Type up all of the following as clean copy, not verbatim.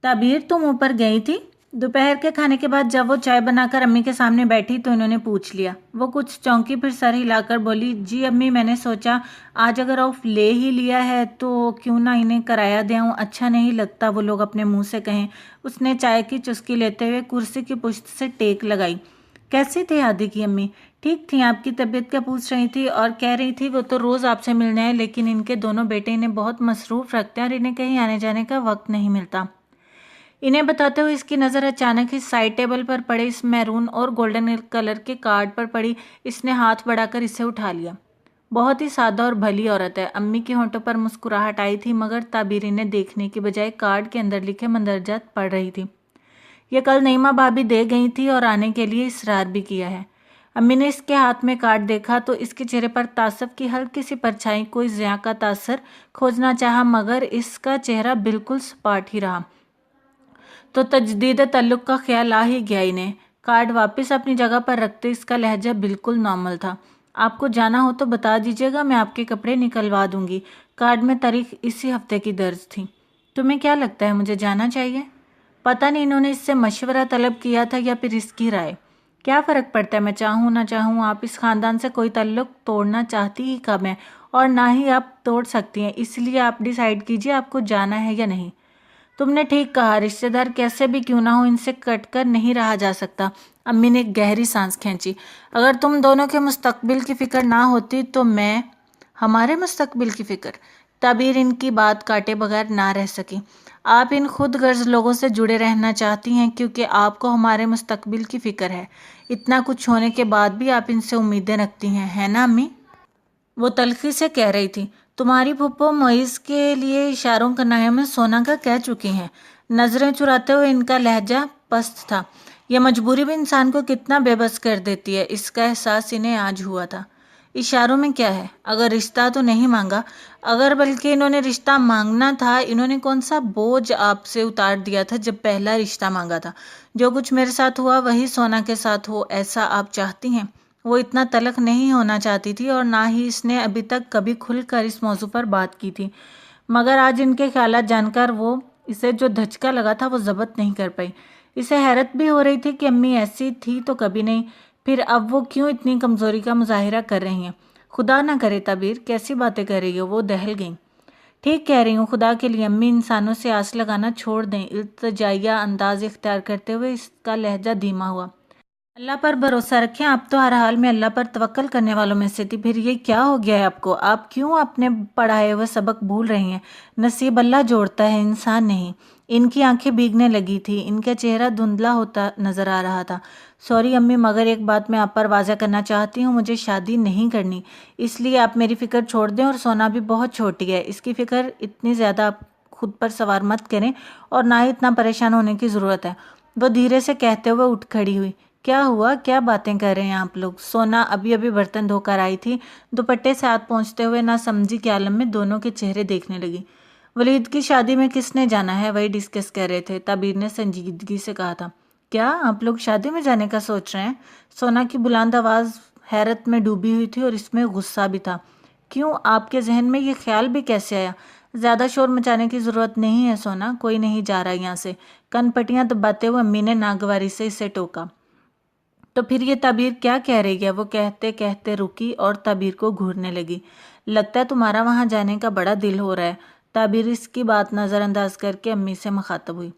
ताबीर, तुम ऊपर गई थी? दोपहर के खाने के बाद जब वो चाय बनाकर अम्मी के सामने बैठी तो इन्होंने पूछ लिया। वो कुछ चौंकी, फिर सर हिलाकर बोली, जी अम्मी, मैंने सोचा आज अगर ऑफ ले ही लिया है तो क्यों ना इन्हें कराया दे आऊं, अच्छा नहीं लगता वो लोग अपने मुंह से कहें। उसने चाय की चुस्की लेते हुए कुर्सी की पुश्त से टेक लगाई। कैसी थी आदि की अम्मी? ठीक थी। आपकी तबीयत क्या पूछ रही थी? और कह रही थी वो तो रोज़ आपसे मिलने आए, लेकिन इनके दोनों बेटे इन्हें बहुत मसरूफ़ रखते हैं और इन्हें कहीं आने जाने का वक्त नहीं मिलता। इन्हें बताते हुए इसकी नज़र अचानक ही साइड टेबल पर पड़े इस मैरून और गोल्डन कलर के कार्ड पर पड़ी। इसने हाथ बढ़ाकर इसे उठा लिया। बहुत ही सादा और भली औरत है। अम्मी के होंठों पर मुस्कुराहट आई थी, मगर ताबीर इन्हें देखने की बजाय कार्ड के अंदर लिखे मंदरजात पढ़ रही थी। ये कल नईमा भाभी दे गई थी और आने के लिए इसरार भी किया है। अम्मी ने इसके हाथ में कार्ड देखा तो इसके चेहरे पर तासुब की हल्की सी परछाई, कोई ज़िया का तासर खोजना चाहा, मगर इसका चेहरा बिल्कुल सपाट ही रहा। तो तजदीद तल्लुक का ख्याल आ ही गया इन्हें। कार्ड वापस अपनी जगह पर रखते इसका लहजा बिल्कुल नॉर्मल था। आपको जाना हो तो बता दीजिएगा, मैं आपके कपड़े निकलवा दूंगी। कार्ड में तारीख इसी हफ्ते की दर्ज थी। तुम्हें क्या लगता है, मुझे जाना चाहिए? पता नहीं इन्होंने इससे मशवरा तलब किया था या फिर इसकी राय। क्या फ़र्क पड़ता है मैं चाहूँ ना चाहूँ, आप इस ख़ानदान से कोई ताल्लुक़ तोड़ना चाहती ही कब हैं, और ना ही आप तोड़ सकती हैं। इसलिए आप डिसाइड कीजिए आपको जाना है या नहीं। तुमने ठीक कहा, रिश्तेदार कैसे भी क्यों ना हो, इनसे कटकर नहीं रहा जा सकता। अम्मी ने एक गहरी सांस खींची। अगर तुम दोनों के मुस्तकबिल की फ़िक्र ना होती तो मैं। हमारे मुस्तकबिल की फ़िक्र? ताबीर इनकी बात काटे बगैर ना रह सकी। आप इन खुद गर्ज लोगों से जुड़े रहना चाहती हैं क्योंकि आपको हमारे मुस्तकबिल की फ़िक्र है। इतना कुछ होने के बाद भी आप इनसे उम्मीदें रखती हैं, है ना अम्मी? वो तल्खी से कह रही थी। तुम्हारी फूफो मोइज़ के लिए इशारों करनाया में सोना का कह चुकी हैं। नज़रें चुराते हुए इनका लहजा पस्त था। यह मजबूरी भी इंसान को कितना बेबस कर देती है, इसका एहसास इन्हें आज हुआ था। इशारों में क्या है? अगर रिश्ता तो नहीं मांगा, अगर बल्कि इन्होंने रिश्ता मांगना था। इन्होंने कौन सा बोझ आपसे उतार दिया था जब पहला रिश्ता मांगा था? जो कुछ मेरे साथ हुआ वही सोना के साथ हो, ऐसा आप चाहती हैं? वो इतना तलख नहीं होना चाहती थी और ना ही इसने अभी तक कभी खुलकर इस मौजू पर बात की थी, मगर आज इनके ख्यालात जानकर वो इसे जो धचका लगा था वो जब्त नहीं कर पाई। इसे हैरत भी हो रही थी कि अम्मी ऐसी थी तो कभी नहीं, फिर अब वो क्यों इतनी कमज़ोरी का मुजाहिरा कर रही हैं। खुदा ना करे ताबीर, कैसी बातें कर रही हो? वो दहल गई। ठीक कह रही हूँ, खुदा के लिए अम्मी, इंसानों से आस लगाना छोड़ दें। इल्तिजाइया अंदाज इख्तियार करते हुए इसका लहजा धीमा हुआ। अल्लाह पर भरोसा रखें, आप तो हर हाल में अल्लाह पर तवक्कल करने वालों में से थी। फिर ये क्या हो गया है आपको? आप क्यों अपने पढ़ाए हुए सबक भूल रही हैं? नसीब अल्लाह जोड़ता है, इंसान नहीं। इनकी आंखें भीगने लगी थी, इनका चेहरा धुंधला होता नजर आ रहा था। सॉरी अम्मी, मगर एक बात मैं आप पर वाज़ा करना चाहती हूँ, मुझे शादी नहीं करनी। इसलिए आप मेरी फ़िक्र छोड़ दें। और सोना भी बहुत छोटी है, इसकी फ़िक्र इतनी ज़्यादा आप खुद पर सवार मत करें और ना ही इतना परेशान होने की ज़रूरत है। वो धीरे से कहते हुए उठ खड़ी हुई। क्या हुआ? क्या बातें कर रहे हैं आप लोग? सोना अभी अभी बर्तन धोकर आई थी। दुपट्टे से हाथ पहुँचते हुए ना समझी के आलम में दोनों के चेहरे देखने लगी। वलीद की शादी में किसने जाना है, वही डिस्कस कर रहे थे। ताबीर ने संजीदगी से कहा था। क्या आप लोग शादी में जाने का सोच रहे हैं? सोना की बुलंद आवाज़ हैरत में डूबी हुई थी और इसमें गुस्सा भी था। क्यों, आपके जहन में ये ख्याल भी कैसे आया? ज़्यादा शोर मचाने की ज़रूरत नहीं है सोना, कोई नहीं जा रहा यहाँ से। कनपटियाँ दबाते हुए अम्मी ने नागवारी से इसे टोका। तो फिर ये ताबीर क्या कह रही है? वो कहते कहते रुकी और ताबीर को घूरने लगी। लगता है तुम्हारा वहाँ जाने का बड़ा दिल हो रहा है। ताबीर इसकी बात नज़रअंदाज करके अम्मी से मुखातब हुई।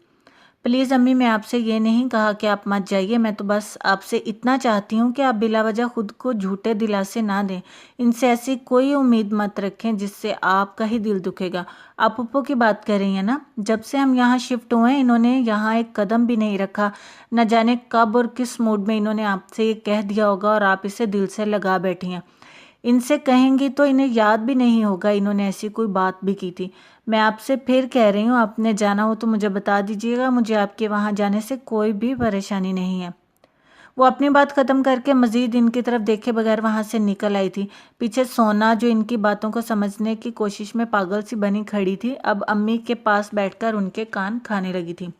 प्लीज़ अम्मी, मैं आपसे ये नहीं कहा कि आप मत जाइए, मैं तो बस आपसे इतना चाहती हूँ कि आप बिलावजह खुद को झूठे दिलासे ना दें। इनसे ऐसी कोई उम्मीद मत रखें जिससे आपका ही दिल दुखेगा। आप पप्पो की बात कर रही हैं ना? जब से हम यहाँ शिफ्ट हुए हैं इन्होंने यहाँ एक कदम भी नहीं रखा। न जाने कब और किस मूड में इन्होंने आपसे ये कह दिया होगा और आप इसे दिल से लगा बैठी हैं। इनसे कहेंगी तो इन्हें याद भी नहीं होगा इन्होंने ऐसी कोई बात भी की थी। मैं आपसे फिर कह रही हूँ, आपने जाना हो तो मुझे बता दीजिएगा, मुझे आपके वहाँ जाने से कोई भी परेशानी नहीं है। वो अपनी बात ख़त्म करके मज़ीद इनकी तरफ देखे बगैर वहाँ से निकल आई थी। पीछे सोना, जो इनकी बातों को समझने की कोशिश में पागल सी बनी खड़ी थी, अब अम्मी के पास बैठकर उनके कान खाने लगी थी।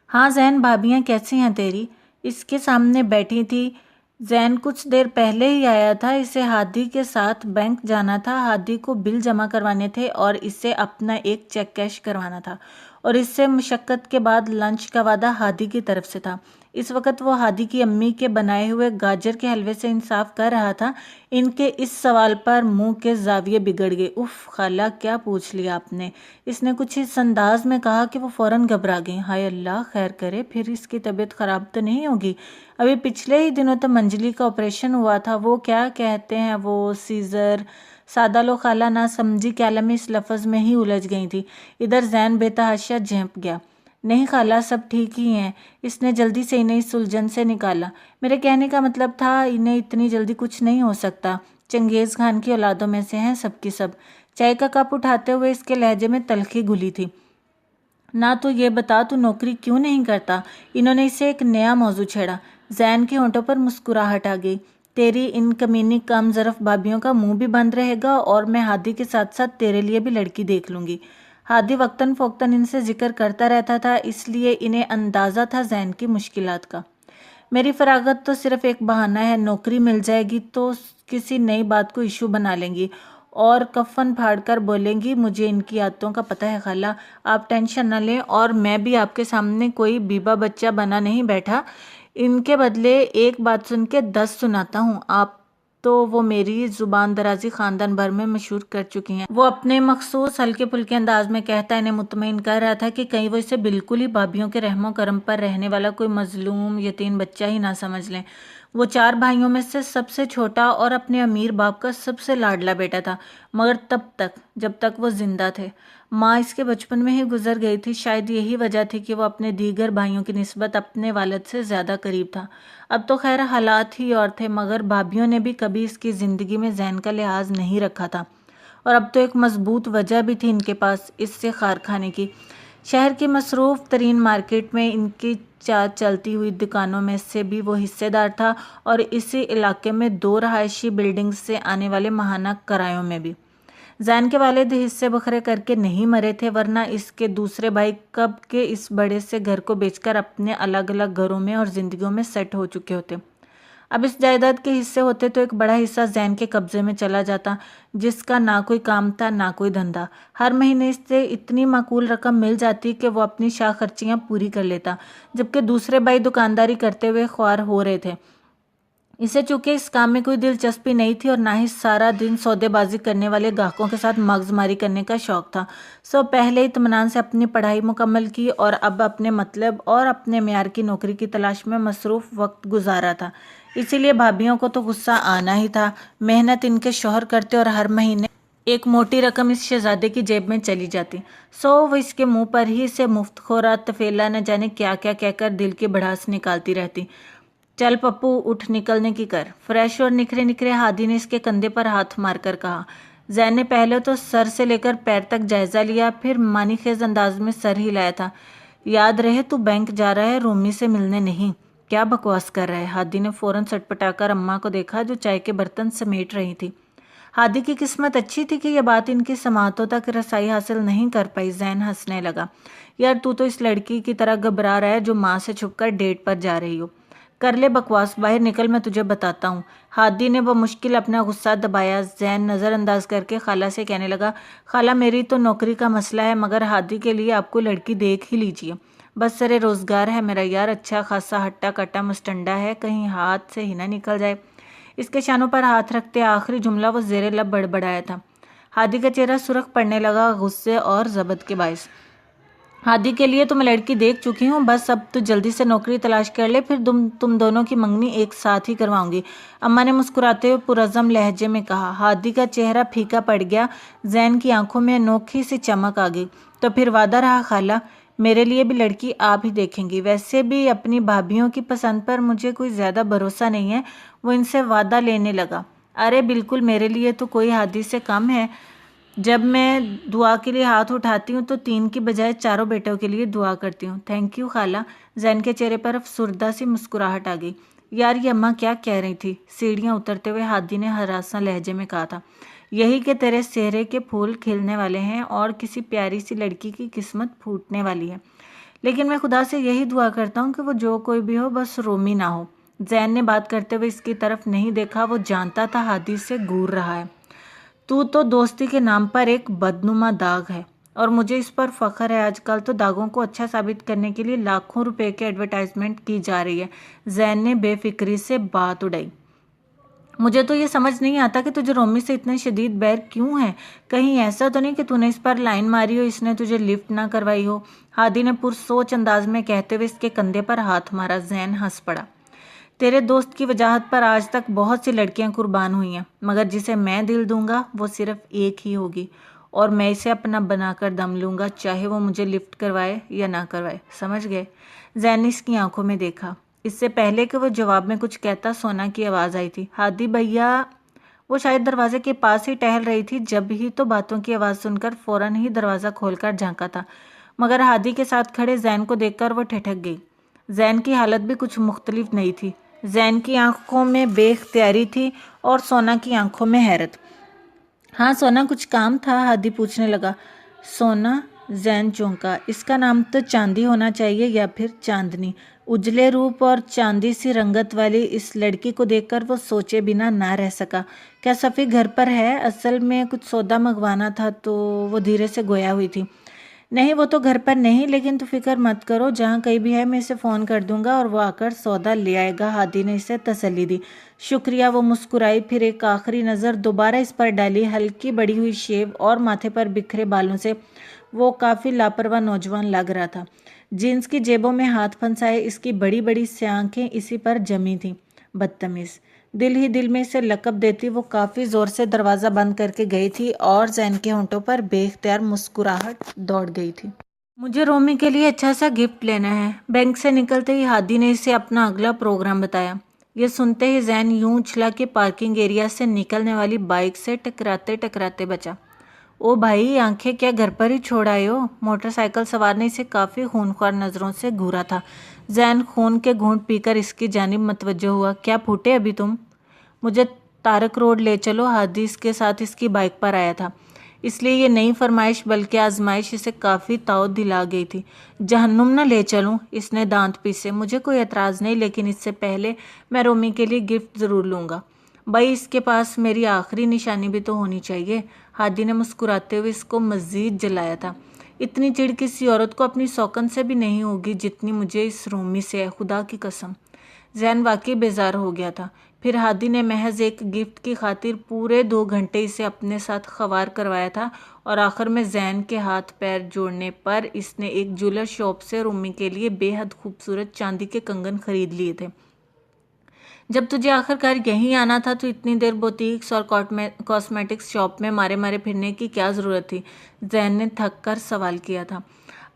हाँ जैन, भाभियाँ कैसी हैं तेरी? इसके सामने बैठी थी زین کچھ دیر پہلے ہی آیا تھا، اسے ہادی کے ساتھ بینک جانا تھا، ہادی کو بل جمع کروانے تھے اور اسے اپنا ایک چیک کیش کروانا تھا، اور اس سے مشقت کے بعد لنچ کا وعدہ ہادی کی طرف سے تھا۔ اس وقت وہ ہادی کی امی کے بنائے ہوئے گاجر کے حلوے سے انصاف کر رہا تھا۔ ان کے اس سوال پر منہ کے زاویے بگڑ گئے۔ اف خالہ، کیا پوچھ لیا آپ نے؟ اس نے کچھ اس انداز میں کہا کہ وہ فوراً گھبرا گئی۔ ہائے اللہ خیر کرے، پھر اس کی طبیعت خراب تو نہیں ہوگی؟ ابھی پچھلے ہی دنوں تو منجلی کا آپریشن ہوا تھا، وہ کیا کہتے ہیں وہ سیزر؟ سادہ لو خالہ نہ سمجھی کے عالم میں اس لفظ میں ہی الجھ گئی تھی۔ ادھر زین بے تحاشا جھنپ گیا۔ نہیں خالہ، سب ٹھیک ہی ہیں۔ اس نے جلدی سے انہیں اس الجھن سے نکالا۔ میرے کہنے کا مطلب تھا انہیں اتنی جلدی کچھ نہیں ہو سکتا، چنگیز خان کی اولادوں میں سے ہیں سب کی سب۔ چائے کا کپ اٹھاتے ہوئے اس کے لہجے میں تلخی گھلی تھی۔ نہ تو یہ بتا تو نوکری کیوں نہیں کرتا؟ انہوں نے اسے ایک نیا موضوع چھیڑا۔ زین کے ہونٹوں پر مسکراہٹ آ گئی۔ تیری ان کمینی کم ظرف بابیوں کا منہ بھی بند رہے گا اور میں ہادی کے ساتھ ساتھ تیرے لیے بھی لڑکی دیکھ لوں گی۔ ہادی وقتاً فوقتاً ان سے ذکر کرتا رہتا تھا، اس لیے انہیں اندازہ تھا زین کی مشکلات کا۔ میری فراغت تو صرف ایک بہانہ ہے، نوکری مل جائے گی تو کسی نئی بات کو ایشو بنا لیں گی اور کفن پھاڑ کر بولیں گی مجھے ان کی عادتوں کا پتہ ہے خالہ، آپ ٹینشن نہ لیں، اور میں بھی آپ کے سامنے کوئی بیبا بچہ بنا نہیں بیٹھا، ان کے بدلے ایک بات سن کے 10 سناتا ہوں۔ آپ تو وہ میری زبان درازی خاندان بھر میں مشہور کر چکی ہیں۔ وہ اپنے مخصوص ہلکے پھلکے انداز میں کہتا انہیں مطمئن کر رہا تھا کہ کہیں وہ اسے بالکل ہی بھابھیوں کے رحم و کرم پر رہنے والا کوئی مظلوم یتیم بچہ ہی نہ سمجھ لیں۔ وہ 4 بھائیوں میں سے سب سے چھوٹا اور اپنے امیر باپ کا سب سے لاڈلا بیٹا تھا، مگر تب تک جب تک وہ زندہ تھے۔ ماں اس کے بچپن میں ہی گزر گئی تھی، شاید یہی وجہ تھی کہ وہ اپنے دیگر بھائیوں کی نسبت اپنے والد سے زیادہ قریب تھا۔ اب تو خیر حالات ہی اور تھے، مگر بھابھیوں نے بھی کبھی اس کی زندگی میں زین کا لحاظ نہیں رکھا تھا، اور اب تو ایک مضبوط وجہ بھی تھی ان کے پاس اس سے خار کھانے کی۔ شہر کی مصروف ترین مارکیٹ میں ان کی چلتی ہوئی دکانوں میں سے بھی وہ حصے دار تھا، اور اسی علاقے میں 2 رہائشی بلڈنگز سے آنے والے ماہانہ کرایوں میں بھی۔ زین کے والد حصے بکھرے کر کے نہیں مرے تھے، ورنہ اس کے دوسرے بھائی کب کے اس بڑے سے گھر کو بیچ کر اپنے الگ الگ گھروں میں اور زندگیوں میں سیٹ ہو چکے ہوتے۔ اب اس جائیداد کے حصے ہوتے تو ایک بڑا حصہ زین کے قبضے میں چلا جاتا، جس کا نہ کوئی کام تھا نہ کوئی دھندا۔ ہر مہینے اس سے اتنی معقول رقم مل جاتی کہ وہ اپنی شاہ خرچیاں پوری کر لیتا، جبکہ دوسرے بھائی دکانداری کرتے ہوئے خوار ہو رہے تھے۔ اسے چونکہ اس کام میں کوئی دلچسپی نہیں تھی اور نہ ہی سارا دن سودے بازی کرنے والے گاہکوں کے ساتھ مغز ماری کرنے کا شوق تھا، سو پہلے اطمینان سے اپنی پڑھائی مکمل کی اور اب اپنے مطلب اور اپنے معیار کی نوکری کی تلاش میں مصروف وقت گزارا تھا۔ اسی لیے بھابھیوں کو تو غصہ آنا ہی تھا۔ محنت ان کے شوہر کرتے اور ہر مہینے ایک موٹی رقم اس شہزادے کی جیب میں چلی جاتی، سو وہ اس کے منہ پر ہی اسے مفت خورا تفیلا نہ جانے کیا کیا کہہ کر دل کی بڑھاس نکالتی رہتی۔ چل پپو، اٹھ نکلنے کی کر۔ فریش اور نکھرے نکھرے ہادی نے اس کے کندھے پر ہاتھ مار کر کہا۔ زین نے پہلے تو سر سے لے کر پیر تک جائزہ لیا، پھر معنی خیز انداز میں سر ہلایا تھا۔ یاد رہے تو بینک جا رہا ہے، رومی سے ملنے نہیں۔ کیا بکواس کر رہا ہے؟ ہادی نے فوراً سٹپٹا کر اماں کو دیکھا جو چائے کے برتن سمیٹ رہی تھی۔ ہادی کی قسمت اچھی تھی کہ یہ بات ان کی سماعتوں تک رسائی حاصل نہیں کر پائی۔ زین ہنسنے لگا۔ یار تو اس لڑکی کی طرح گھبرا رہا ہے جو ماں سے چھپ کر ڈیٹ پر جا رہی ہو۔ کر لے بکواس، باہر نکل، میں تجھے بتاتا ہوں۔ ہادی نے بمشکل اپنا غصہ دبایا۔ زین نظر انداز کر کے خالہ سے کہنے لگا، خالہ میری تو نوکری کا مسئلہ ہے، مگر ہادی کے لیے آپ کو لڑکی دیکھ ہی لیجیے۔ بس سرے روزگار ہے میرا یار، اچھا خاصا ہٹا کٹا مسٹنڈا ہے، کہیں ہاتھ سے ہی نہ نکل جائے۔ اس کے شانوں پر ہاتھ رکھتے آخری جملہ وہ زیر لب بڑبڑایا تھا۔ ہادی کا چہرہ سرخ پڑنے لگا غصے اور ضبط کے باعث۔ ہادی کے لیے تو میں لڑکی دیکھ چکی ہوں، بس اب تو جلدی سے نوکری تلاش کر لے، پھر تم دونوں کی منگنی ایک ساتھ ہی کرواؤں گی، اماں نے مسکراتے ہوئے پرعزم لہجے میں کہا۔ ہادی کا چہرہ پھیکا پڑ گیا، زین کی آنکھوں میں انوکھی سی چمک آ گئی۔ تو پھر وعدہ رہا خالہ، میرے لیے بھی لڑکی آپ ہی دیکھیں گی؟ ویسے بھی اپنی بھابھیوں کی پسند پر مجھے کوئی زیادہ بھروسہ نہیں ہے، وہ ان سے وعدہ لینے لگا۔ ارے بالکل، میرے لیے تو کوئی ہادی سے کم ہے، جب میں دعا کے لیے ہاتھ اٹھاتی ہوں تو 3 کی بجائے 4 بیٹوں کے لیے دعا کرتی ہوں۔ تھینک یو خالہ۔ زین کے چہرے پر افسردہ سی مسکراہٹ آ گئی۔ یار یہ اماں کیا کہہ رہی تھی؟ سیڑھیاں اترتے ہوئے ہادی نے ہراساں لہجے میں کہا تھا۔ یہی کہ تیرے چہرے کے پھول کھلنے والے ہیں اور کسی پیاری سی لڑکی کی قسمت پھوٹنے والی ہے، لیکن میں خدا سے یہی دعا کرتا ہوں کہ وہ جو کوئی بھی ہو بس رومی نہ ہو۔ जैन ने बात करते हुए इसकी तरफ नहीं देखा। वो जानता था हादी से घूर रहा है। तू तो दोस्ती के नाम पर एक बदनुमा दाग है और मुझे इस पर फख्र है। आजकल तो दागों को अच्छा साबित करने के लिए लाखों रुपए की एडवर्टाइजमेंट की जा रही है। जैन ने बेफिक्री से बात उड़ाई। मुझे तो ये समझ नहीं आता कि तुझे रोमी से इतने शदीद बैर क्यों है। कहीं ऐसा तो नहीं कि तूने इस पर लाइन मारी हो, इसने तुझे लिफ्ट ना करवाई हो। हादी ने पुरसोच अंदाज में कहते हुए इसके कंधे पर हाथ मारा। जैन हंस पड़ा। तेरे दोस्त की वजाहत पर आज तक बहुत सी लड़कियां कुर्बान हुई हैं, मगर जिसे मैं दिल दूंगा वो सिर्फ एक ही होगी और मैं इसे अपना बनाकर दम लूंगा, चाहे वो मुझे लिफ्ट करवाए या ना करवाए। समझ गए? जैन ने इसकी आंखों में देखा। इससे पहले कि वो जवाब में कुछ कहता, सोना की आवाज़ आई थी। हादी भैया। वो शायद दरवाजे के पास ही टहल रही थी, जब ही तो बातों की आवाज़ सुनकर फौरन ही दरवाज़ा खोलकर झांका था, मगर हादी के साथ खड़े जैन को देखकर वो ठिठक गई। जैन की हालत भी कुछ मुख्तलिफ नहीं थी। जैन की आंखों में बेख्तियारी थी और सोना की आंखों में हैरत। हाँ सोना, कुछ काम था? हादी पूछने लगा। सोना? जैन चौंका। इसका नाम तो चांदी होना चाहिए या फिर चांदनी। उजले रूप और चांदी सी रंगत वाली इस लड़की को देखकर वो सोचे बिना ना रह सका। क्या सफ़ी घर पर है? असल में कुछ सौदा मंगवाना था तो वो धीरे से गोया हुई थी। नहीं, वो तो घर पर नहीं, लेकिन तू फिक्र मत करो, जहाँ कहीं भी है मैं इसे फ़ोन कर दूंगा और वो आकर सौदा ले आएगा। हादी ने इसे तसल्ली दी। शुक्रिया। वो मुस्कुराई, फिर एक आखिरी नज़र दोबारा इस पर डाली। हल्की बड़ी हुई शेव और माथे पर बिखरे बालों से वो काफ़ी लापरवाह नौजवान लग रहा था। जीन्स की जेबों में हाथ फंसाए इसकी बड़ी बड़ी सी आंखें इसी पर जमी थीं। बदतमीज़। दिल ही दिल में इसे लकब देती वो काफ़ी ज़ोर से दरवाज़ा बंद करके गई थी और जैन के होंठों पर बेख्तियार मुस्कुराहट दौड़ गई थी। मुझे रोमी के लिए अच्छा सा गिफ्ट लेना है। बैंक से निकलते ही हादी ने इसे अपना अगला प्रोग्राम बताया। ये सुनते ही जैन यूं उछला कि पार्किंग एरिया से निकलने वाली बाइक से टकराते टकराते बचा। ओ भाई, आंखें क्या घर पर ही छोड़ आए हो? मोटरसाइकिल सवार ने इसे काफ़ी खूनख्वार नज़रों से घूरा था। जैन खून के घूंट पीकर इसकी जानिब मतवज्जो हुआ। क्या फूटे अभी तुम? मुझे तारक रोड ले चलो। हादी इसके साथ इसकी बाइक पर आया था, इसलिए ये नई फरमाइश बल्कि आजमाइश इसे काफ़ी ताव दिला गई थी। जहन्नुम न ले चलूं? इसने दांत पीसे। मुझे कोई एतराज़ नहीं, लेकिन इससे पहले मैं रोमी के लिए गिफ्ट ज़रूर लूँगा। भाई, इसके पास मेरी आखिरी निशानी भी तो होनी चाहिए। हादी ने मुस्कुराते हुए इसको मज़ीद जलाया था। इतनी चिढ़ किसी औरत को अपनी सौकन से भी नहीं होगी जितनी मुझे इस रोमी से है, खुदा की कसम। जैन वाकई बेजार हो गया था। फिर हादी ने महज एक गिफ्ट की खातिर पूरे 2 घंटे इसे अपने साथ खवार करवाया था और आखिर में जैन के हाथ पैर जोड़ने पर इसने एक ज्वेलर शॉप से रोमी के लिए बेहद खूबसूरत चांदी के कंगन खरीद लिए थे। जब तुझे आखिरकार यहीं आना था तो इतनी देर बुटीक्स और कॉस्मेटिक्स शॉप में मारे मारे फिरने की क्या ज़रूरत थी? जैन ने थक कर सवाल किया था।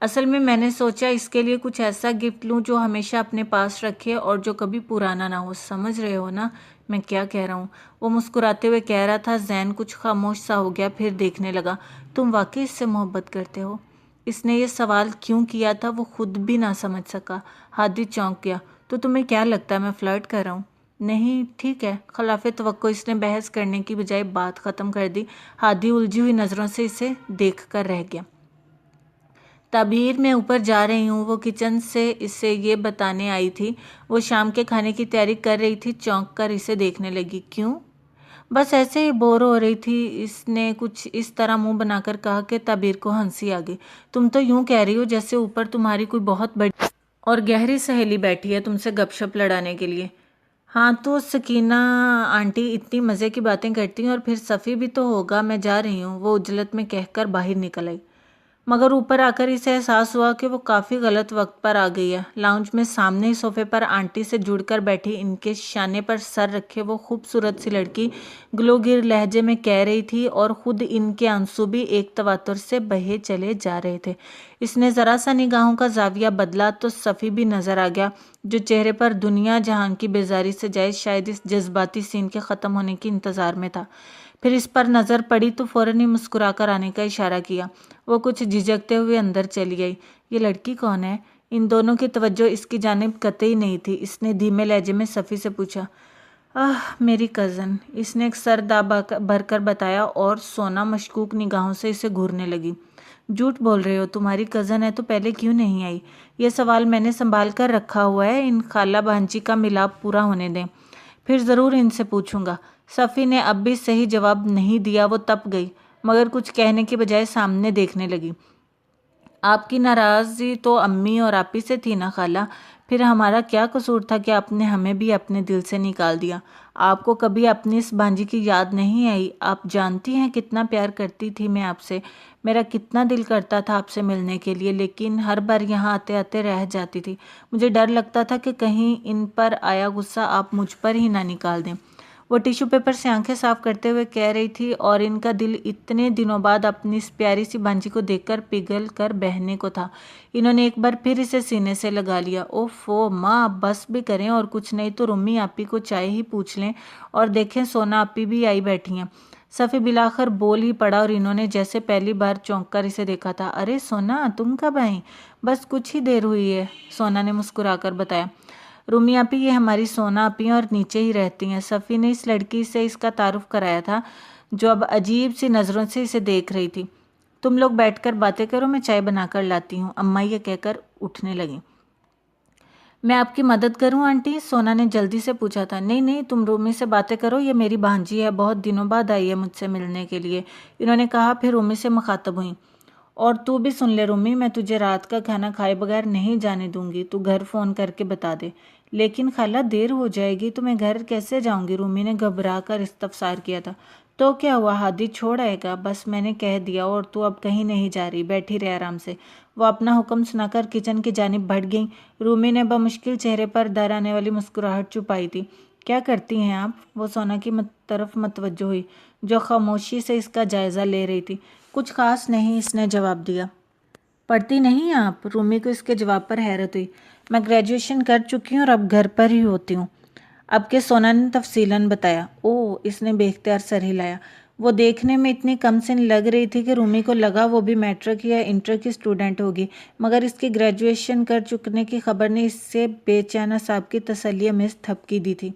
असल में मैंने सोचा इसके लिए कुछ ऐसा गिफ्ट लूं जो हमेशा अपने पास रखे और जो कभी पुराना ना हो। समझ रहे हो ना मैं क्या कह रहा हूँ? वो मुस्कुराते हुए कह रहा था। जैन कुछ खामोश सा हो गया, फिर देखने लगा। तुम वाकई इससे मोहब्बत करते हो? इसने ये सवाल क्यों किया था वो खुद भी ना समझ सका। हादी चौंक गया। तो तुम्हें क्या लगता है मैं फ्लर्ट कर रहा हूँ? नहीं, ठीक है। खिलाफ तवक्को इसने बहस करने की बजाय बात ख़त्म कर दी। हादी उलझी हुई नज़रों से इसे देख कर रह गया। ताबीर मैं ऊपर जा रही हूँ। वो किचन से इसे ये बताने आई थी। वो शाम के खाने की तैयारी कर रही थी। चौंक कर इसे देखने लगी। क्यों? बस ऐसे ही बोर हो रही थी। इसने कुछ इस तरह मुंह बनाकर कहा कि ताबीर को हंसी आ गई। तुम तो यूं कह रही हो जैसे ऊपर तुम्हारी कोई बहुत बड़ी और गहरी सहेली बैठी है तुमसे गपशप लड़ाने के लिए। हाँ तो सकीना आंटी इतनी मज़े की बातें करती हैं, और फिर सफ़ी भी तो होगा। मैं जा रही हूँ, वो उजलत में कहकर बाहर निकल आई। मगर ऊपर आकर इसे एहसास हुआ कि वो काफ़ी गलत वक्त पर आ गई है। लाउंज में सामने ही सोफे पर आंटी से जुड़कर बैठी, इनके शाने पर सर रखे वो खूबसूरत सी लड़की ग्लोगिर लहजे में कह रही थी, और ख़ुद इनके आंसू भी एक तवातुर से बहे चले जा रहे थे। इसने ज़रा सा निगाहों का जाविया बदला तो सफ़ी भी नज़र आ गया, जो चेहरे पर दुनिया जहान की बेजारी से जाए शायद इस जज्बाती सीन के ख़त्म होने के इंतज़ार में था। फिर इस पर नज़र पड़ी तो फ़ौरन ही मुस्कुराकर आने का इशारा किया। वो कुछ झिझकते हुए अंदर चली आई। ये लड़की कौन है? इन दोनों की तवज्जो इसकी जानिब कतई नहीं थी। इसने धीमे लहजे में सफ़ी से पूछा। मेरी कज़न। इसने एक सर दा भरकर बताया, और सोना मशकूक निगाहों से इसे घूरने लगी। झूठ बोल रहे हो, तुम्हारी कज़न है तो पहले क्यों नहीं आई? ये सवाल मैंने संभाल कर रखा हुआ है, इन खाला भांजी का मिलाप पूरा होने दें, फिर ज़रूर इनसे पूछूंगा। सफ़ी ने अब भी सही जवाब नहीं दिया। वो तप गई, मगर कुछ कहने के बजाय सामने देखने लगी। आपकी नाराज़गी तो अम्मी और आपी से थी ना खाला, फिर हमारा क्या कसूर था कि आपने हमें भी अपने दिल से निकाल दिया? आपको कभी अपनी इस भांजी की याद नहीं आई? आप जानती हैं कितना प्यार करती थी मैं आपसे, मेरा कितना दिल करता था आपसे मिलने के लिए, लेकिन हर बार यहाँ आते आते रह जाती थी। मुझे डर लगता था कि कहीं इन पर आया गुस्सा आप मुझ पर ही ना निकाल दें। वो टिश्यू पेपर से आंखें साफ करते हुए कह रही थी, और इनका दिल इतने दिनों बाद अपनी इस प्यारी सी भांजी को देखकर पिघल कर बहने को था। इन्होंने एक बार फिर इसे सीने से लगा लिया। ओफो माँ, बस भी करें, और कुछ नहीं तो रुम्मी आपी को चाय ही पूछ लें, और देखें सोना आपी भी आई बैठी हैं। सफ़ी बिलाखर बोल ही पड़ा, और इन्होंने जैसे पहली बार चौंक कर इसे देखा था। अरे सोना, तुम कब आई? बस कुछ ही देर हुई है, सोना ने मुस्कुराकर बताया। रुमी आपी, ये हमारी सोना आपी और नीचे ही रहती हैं। सफ़ी ने इस लड़की से इसका तारुफ कराया था, जो अब अजीब सी नज़रों से इसे देख रही थी। तुम लोग बैठकर बातें करो, मैं चाय बनाकर लाती हूँ, अम्मा ये कहकर उठने लगी। मैं आपकी मदद करूं आंटी? सोना ने जल्दी से पूछा था। नहीं नहीं, तुम रूमी से बातें करो, ये मेरी भांजी है, बहुत दिनों बाद आई है मुझसे मिलने के लिए, इन्होंने कहा। फिर रूमी से मुखातब हुई। और तू भी सुन ले रूमी, मैं तुझे रात का खाना खाए बगैर नहीं जाने दूंगी, तू घर फ़ोन करके बता दे। लेकिन खाला, देर हो जाएगी तो मैं घर कैसे जाऊंगी? रूमी ने घबरा कर इस्तफसार किया था। तो क्या हुआ, हादी छोड़ आएगा? बस मैंने कह दिया, और तू अब कहीं नहीं जा रही, बैठी रहे आराम से। वो अपना हुक्म सुनाकर किचन की जानिब बढ़ गई। रूमी ने बमुश्किल चेहरे पर डर आने वाली मुस्कुराहट छुपाई थी। क्या करती हैं आप? वो सोना की तरफ मतवज्जो हुई, जो खामोशी से इसका जायज़ा ले रही थी। कुछ खास नहीं, इसने जवाब दिया। पढ़ती नहीं आप? रूमी को इसके जवाब पर हैरत हुई। मैं ग्रेजुएशन कर चुकी हूँ और अब घर पर ही होती हूँ। अब के सोना ने तफसीलन बताया। ओह, इसने बेख्तियार सर हिलाया। वो देखने में इतनी कम सिन लग रही थी कि रूमी को लगा वो भी मैट्रिक या इंटर की स्टूडेंट होगी, मगर इसकी ग्रेजुएशन कर चुकने की खबर ने इससे बेचैना साहब की तसल्ली में थपकी दी थी।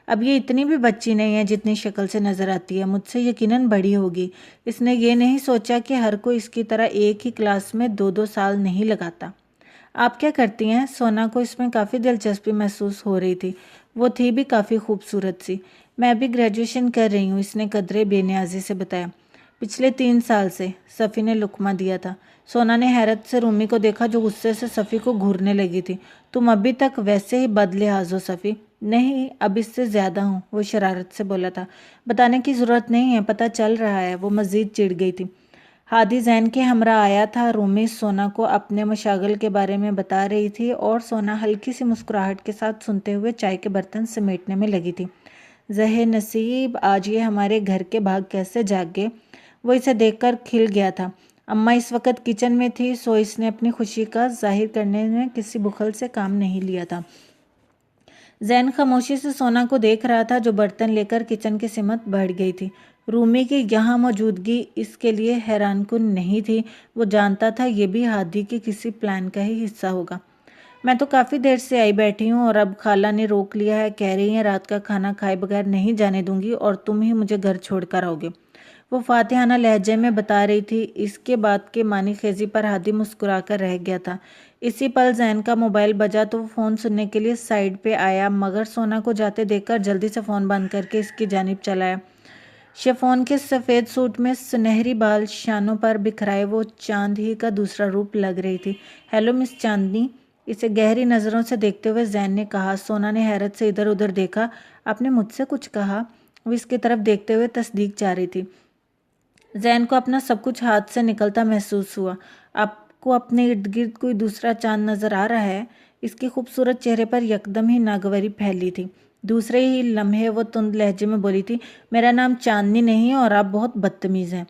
अब ये इतनी भी बच्ची नहीं है जितनी शक्ल से नज़र आती है, मुझसे यकीनन बड़ी होगी। इसने ये नहीं सोचा कि हर कोई इसकी तरह एक ही क्लास में 2-2 साल नहीं लगाता। आप क्या करती हैं? सोना को इसमें काफ़ी दिलचस्पी महसूस हो रही थी। वो थी भी काफ़ी खूबसूरत सी। मैं अभी ग्रेजुएशन कर रही हूँ, इसने कदरे बेनियाजी से बताया। पिछले 3 साल से, सफ़ी ने लुकमा दिया था। सोना ने हैरत से रूमी को देखा, जो गुस्से से सफ़ी को घूरने लगी थी। तुम अभी तक वैसे ही बदलिहाज हो सफ़ी। नहीं, अब इससे ज़्यादा हूँ, वो शरारत से बोला था। बताने की ज़रूरत नहीं है, पता चल रहा है। वो मज़ीद चिढ़ गई थी। हादी जैन के हमरा आया था। रूमी सोना को अपने मशागल के बारे में बता रही थी, और सोना हल्की सी मुस्कुराहट के साथ सुनते हुए चाय के बर्तन समेटने में लगी थी। ज़हे नसीब, आज ये हमारे घर के भाग कैसे जाग गए। वो इसे देखकर खिल गया था। अम्मा इस वक्त किचन में थी, सो इसने अपनी खुशी का जाहिर करने में किसी बुखल से काम नहीं लिया था। जैन खामोशी से सोना को देख रहा था, जो बर्तन लेकर किचन की सिमत बढ़ गई थी। रूमी की यहाँ मौजूदगी इसके लिए हैरानकुन नहीं थी। वो जानता था ये भी हादी के किसी प्लान का ही हिस्सा होगा। मैं तो काफ़ी देर से आई बैठी हूँ, और अब खाला ने रोक लिया है, कह रही हैं रात का खाना खाए बगैर नहीं जाने दूंगी, और तुम ही मुझे घर छोड़ कर आओगे। वो फातिहाना लहजे में बता रही थी। इसके बाद के मानी खेजी पर हादी मुस्कुराकर रह गया था। इसी पल जैन का मोबाइल बजा तो वो फ़ोन सुनने के लिए साइड पे आया, मगर सोना को जाते देखकर जल्दी से फ़ोन बंद करके इसकी जानिब चलाया। शिफॉन के सफ़ेद सूट में सुनहरी बाल शानों पर बिखराए वो चांद ही का दूसरा रूप लग रही थी। हेलो मिस चांदनी, इसे गहरी नज़रों से देखते हुए जैन ने कहा। सोना ने हैरत से इधर उधर देखा। आपने मुझसे कुछ कहा? वो इसकी तरफ देखते हुए तस्दीक चाह रही थी। जैन को अपना सब कुछ हाथ से निकलता महसूस हुआ। आपको अपने इर्द गिर्द कोई दूसरा चांद नज़र आ रहा है? इसके खूबसूरत चेहरे पर यकदम ही नागवारी फैली थी। दूसरे ही लम्हे वो तुंद लहजे में बोली थी, मेरा नाम चांदनी नहीं है, और आप बहुत बदतमीज़ हैं।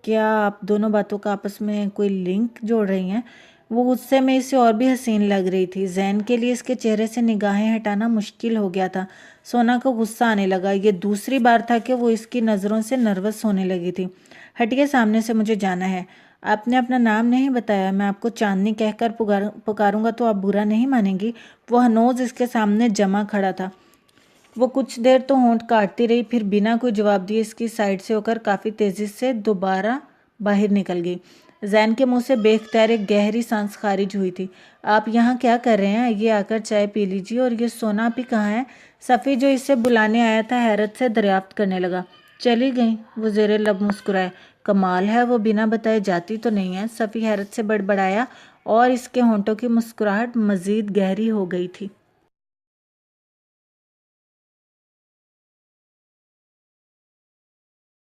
क्या आप दोनों बातों का आपस में कोई लिंक जोड़ रही हैं? वो गुस्से में इसे और भी हसीन लग रही थी। जैन के लिए इसके चेहरे से निगाहें हटाना मुश्किल हो गया था। सोना को गुस्सा आने लगा। ये दूसरी बार था कि वो इसकी नज़रों से नर्वस होने लगी थी। हटिए, सामने से, मुझे जाना है। आपने अपना नाम नहीं बताया। मैं आपको चांदनी कहकर पुकारूंगा तो आप बुरा नहीं मानेंगी? वो हनोज इसके सामने जमा खड़ा था। वो कुछ देर तो होंठ काटती रही, फिर बिना कोई जवाब दिए इसकी साइड से होकर काफ़ी तेज़ी से दोबारा बाहर निकल गई। زین کے منہ سے بے اختیار ایک گہری سانس خارج ہوئی تھی۔ آپ یہاں کیا کر رہے ہیں؟ یہ آ کر چائے پی لیجیے۔ اور یہ سونا آپ ہی کہاں ہے؟ صفی جو اسے بلانے آیا تھا حیرت سے دریافت کرنے لگا۔ چلی گئیں، وہ زیر لب مسکرائے۔ کمال ہے، وہ بنا بتائے جاتی تو نہیں ہے؟ صفی حیرت سے بڑبڑایا اور اس کے ہونٹوں کی مسکراہٹ مزید گہری ہو گئی تھی۔